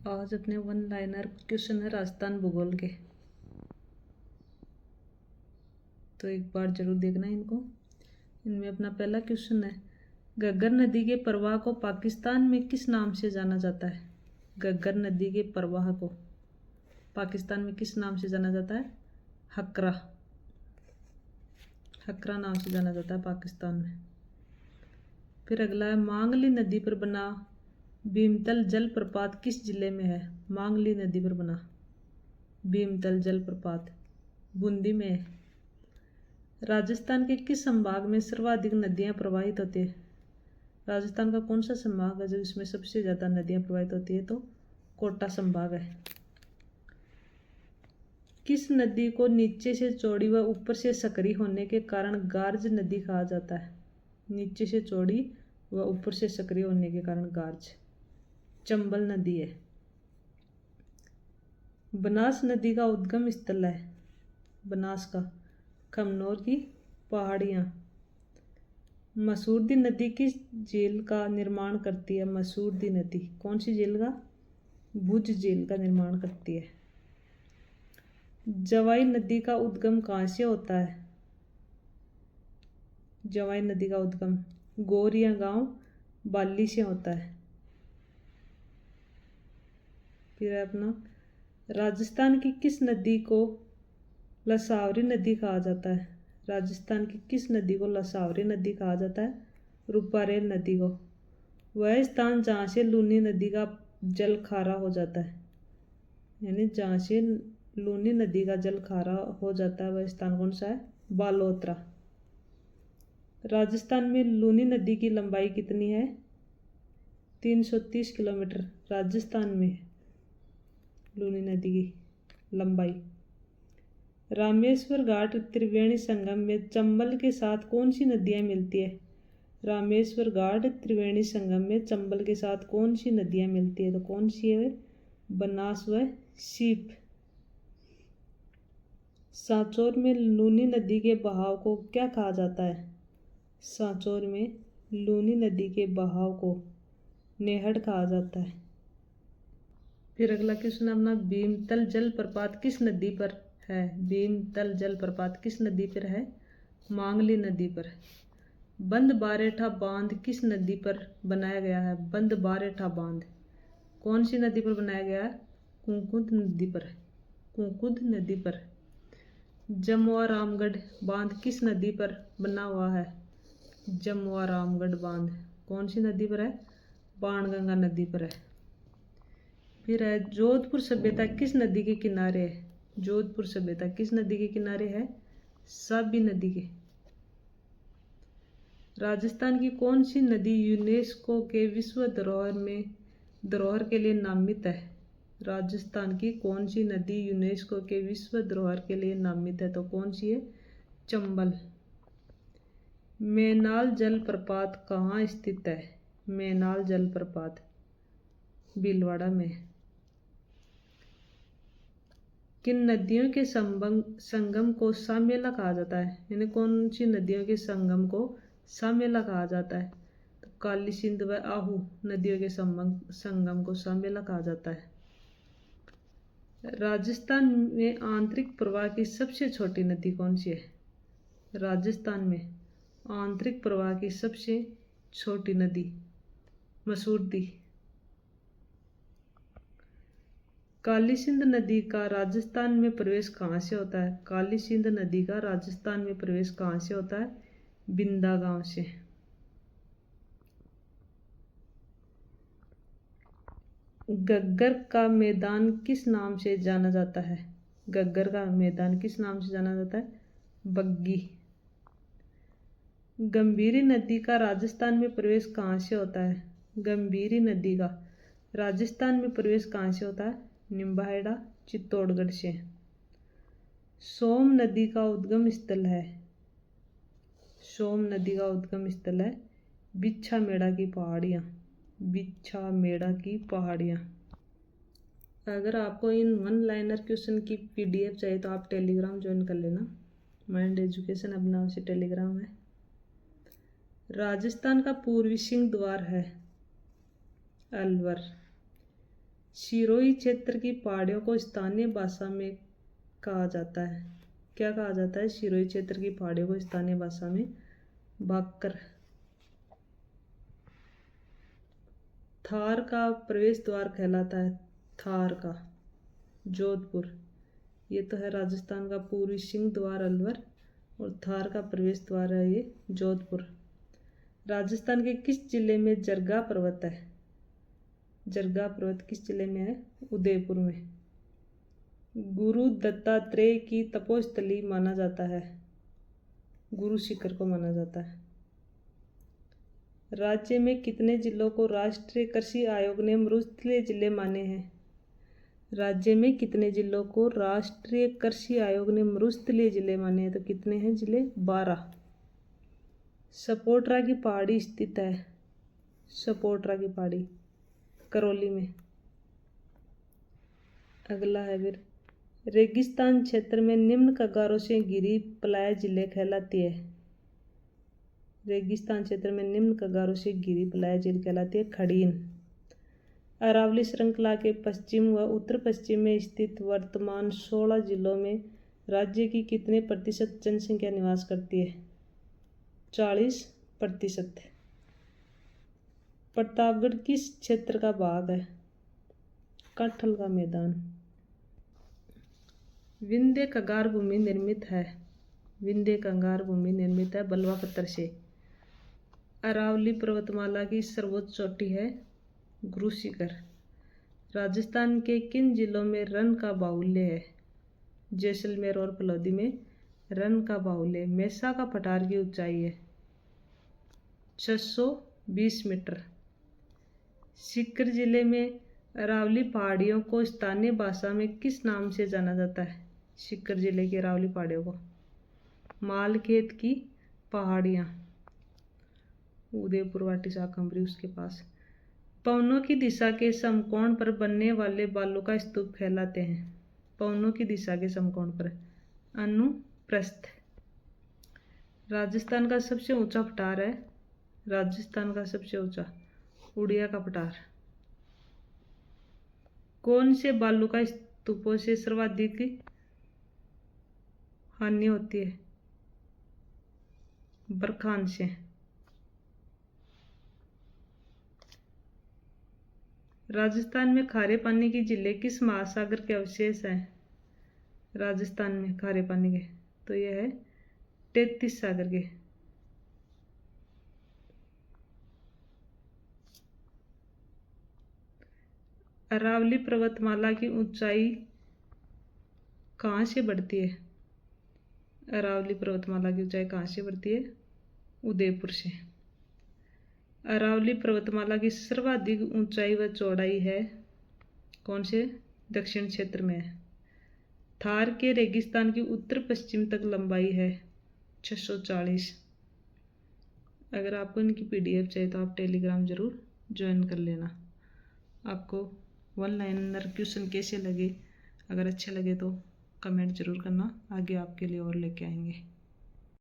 आज अपने one liner question है राजस्थान भूगोल के, तो एक बार जरूर देखना इनको। इनमें अपना पहला क्वेश्चन है, घग्गर नदी के प्रवाह को पाकिस्तान में किस नाम से जाना जाता है? घग्गर नदी के प्रवाह को पाकिस्तान में किस नाम से जाना जाता है? हकरा। हकरा नाम से जाना जाता है पाकिस्तान में। फिर अगला है, मांगली नदी पर बना भीमतल जलप्रपात किस जिले में है? मांगली नदी पर बना भीमतल जलप्रपात बूंदी में है। राजस्थान के किस संभाग में सर्वाधिक नदियां प्रवाहित होती है? राजस्थान का कौन सा संभाग है जो इसमें सबसे ज़्यादा नदियां प्रवाहित होती है? तो कोटा संभाग है। किस नदी को नीचे से चौड़ी व ऊपर से सकरी होने के कारण गार्ज नदी कहा जाता है? नीचे से चौड़ी व ऊपर से सक्रिय होने के कारण गार्ज। चंबल नदी है। बनास नदी का उद्गम स्थल है बनास का खमनोर की पहाड़ियाँ। मसूरदी नदी किस झील का निर्माण करती है? मसूरदी नदी कौन सी झील का? भुज झील का निर्माण करती है। जवाई नदी का उद्गम कहाँ से होता है? जवाई नदी का उद्गम गोरिया गांव बाली से होता है। फिर है अपना, राजस्थान की किस नदी को लसावरी नदी कहा जाता है? राजस्थान की किस नदी को लसावरी नदी कहा जाता है? रूपारेल नदी को। वह स्थान जहाँ से लूनी नदी का जल खारा हो जाता है, यानी जहाँ से लूनी नदी का जल खारा हो जाता है वह स्थान कौन सा है? बालोतरा। राजस्थान में लूनी नदी की लंबाई कितनी है? 330 किलोमीटर राजस्थान में लूनी नदी की लंबाई। रामेश्वर घाट त्रिवेणी संगम में चंबल के साथ कौन सी नदियाँ मिलती है? रामेश्वर घाट त्रिवेणी संगम में चंबल के साथ कौन सी नदियाँ मिलती है? तो कौन सी है? बनास व सीप। सांचौर में लूनी नदी के बहाव को क्या कहा जाता है? सांचौर में लूनी नदी के बहाव को नेहड़ कहा जाता है। फिर अगला क्वेश्चन अपना, भीमतल जलप्रपात किस नदी पर है? भीमतल जलप्रपात किस नदी पर है? मांगली नदी पर। बंद बारेठा बांध किस नदी पर बनाया गया है? बंद बारेठा बांध कौन सी नदी पर बनाया गया है? कुंकुद नदी पर। कुंकुद नदी पर। जमवा रामगढ़ बांध किस नदी पर बना हुआ है? जमवा रामगढ़ बांध कौन सी नदी पर है? बाणगंगा नदी पर है। फिर है, जोधपुर सभ्यता किस नदी के किनारे है? जोधपुर सभ्यता किस नदी के किनारे है? साबी नदी के। राजस्थान की कौन सी नदी यूनेस्को के विश्व धरोहर के लिए नामित है? राजस्थान की कौन सी नदी यूनेस्को के विश्व धरोहर के लिए नामित है? तो कौन सी है? चंबल। मैनाल जलप्रपात कहाँ स्थित है? मैनाल जलप्रपात भीलवाड़ा में। किन नदियों के संगम को सामेला कहा जाता है? यानी कौन सी नदियों के संगम को सामेला कहा जाता है? तो काली सिंध व आहू नदियों के संगम को सामेला कहा जाता है। राजस्थान में आंतरिक प्रवाह की सबसे छोटी नदी कौन सी है? राजस्थान में आंतरिक प्रवाह की सबसे छोटी नदी मसूरदी। काली सिंध नदी का राजस्थान में प्रवेश कहाँ से होता है? काली सिंध नदी का राजस्थान में प्रवेश कहाँ से होता है? बिंदा गांव से। घग्गर का मैदान किस नाम से जाना जाता है? घग्गर का मैदान किस नाम से जाना जाता है? बग्गी। गंभीरी नदी का राजस्थान में प्रवेश कहाँ से होता है? गंभीरी नदी का राजस्थान में प्रवेश कहाँ से होता है? निम्बाहेड़ा चित्तौड़गढ़ से। सोम नदी का उद्गम स्थल है। सोम नदी का उद्गम स्थल है बिच्छा मेड़ा की पहाड़ियाँ। बिच्छा मेड़ा की पहाड़ियाँ। अगर आपको इन वन लाइनर क्वेश्चन की PDF चाहिए तो आप टेलीग्राम ज्वाइन कर लेना। माइंड एजुकेशन अपना से टेलीग्राम है। राजस्थान का पूर्वी सिंह द्वार है अलवर। सिरोही क्षेत्र की पहाड़ियों को स्थानीय भाषा में कहा जाता है? क्या कहा जाता है सिरोही क्षेत्र की पहाड़ियों को स्थानीय भाषा में? भाकर। थार का प्रवेश द्वार कहलाता है? थार का जोधपुर। ये तो है राजस्थान का पूर्वी सिंह द्वार अलवर, और थार का प्रवेश द्वार है ये जोधपुर। राजस्थान के किस जिले में जरगा पर्वत है? जरगा पर्वत किस जिले में है? उदयपुर में। गुरु दत्तात्रेय की तपोस्थली माना जाता है? गुरु शिखर को माना जाता है। राज्य में कितने जिलों को राष्ट्रीय कृषि आयोग ने मरुस्थलीय जिले माने हैं? राज्य में कितने जिलों को राष्ट्रीय कृषि आयोग ने मरुस्थलीय जिले माने हैं? तो कितने हैं जिले? 12। सपोट्रा की पहाड़ी स्थित है? सपोट्रा की पहाड़ी करौली में। अगला है फिर, रेगिस्तान क्षेत्र में निम्न कगारों से घिरी पलाय जिले कहलाती है? रेगिस्तान क्षेत्र में निम्न कगारों से घिरी पलाय झील कहलाती है? खड़ीन। अरावली श्रृंखला के पश्चिम व उत्तर पश्चिम में स्थित वर्तमान 16 जिलों में राज्य की कितने प्रतिशत जनसंख्या निवास करती है? 40%। प्रतापगढ़ किस क्षेत्र का भाग है? कटहल का मैदान। विंध्य कगार भूमि निर्मित है? विंध्य कगार भूमि निर्मित है बलवा पत्थर से। अरावली पर्वतमाला की सर्वोच्च चोटी है? गुरु शिखर। राजस्थान के किन जिलों में रन का बाहुल्य है? जैसलमेर और फलौदी में रन का बाहुल्य। मेसा का पठार की ऊंचाई है? 620 मीटर। सीकर जिले में अरावली पहाड़ियों को स्थानीय भाषा में किस नाम से जाना जाता है? सीकर जिले की अरावली पहाड़ियों को मालखेत की पहाड़ियाँ, उदयपुर वाटी शाकंभरी उसके पास। पवनों की दिशा के समकोण पर बनने वाले बालों का स्तूप कहलाते हैं? पवनों की दिशा के समकोण पर अनुप्रस्थ। राजस्थान का सबसे ऊंचा पठार है? राजस्थान का सबसे ऊंचा उड़िया का पठार। कौन से बालू का स्तूपों से सर्वाधिक हानि होती है? बरखान से। राजस्थान में खारे पानी की झीलें किस महासागर के अवशेष हैं? राजस्थान में खारे पानी के तो यह है 33 सागर के। अरावली पर्वतमाला की ऊंचाई कहाँ से बढ़ती है? अरावली पर्वतमाला की ऊंचाई कहाँ से बढ़ती है? उदयपुर से। अरावली पर्वतमाला की सर्वाधिक ऊंचाई व चौड़ाई है? कौन से? दक्षिण क्षेत्र में है। थार के रेगिस्तान की उत्तर पश्चिम तक लंबाई है 640। अगर आपको इनकी PDF चाहिए तो आप टेलीग्राम ज़रूर ज्वाइन कर लेना। आपको वन लाइनर क्वेश्चन कैसे लगे? अगर अच्छे लगे तो कमेंट ज़रूर करना, आगे आपके लिए और लेके आएंगे।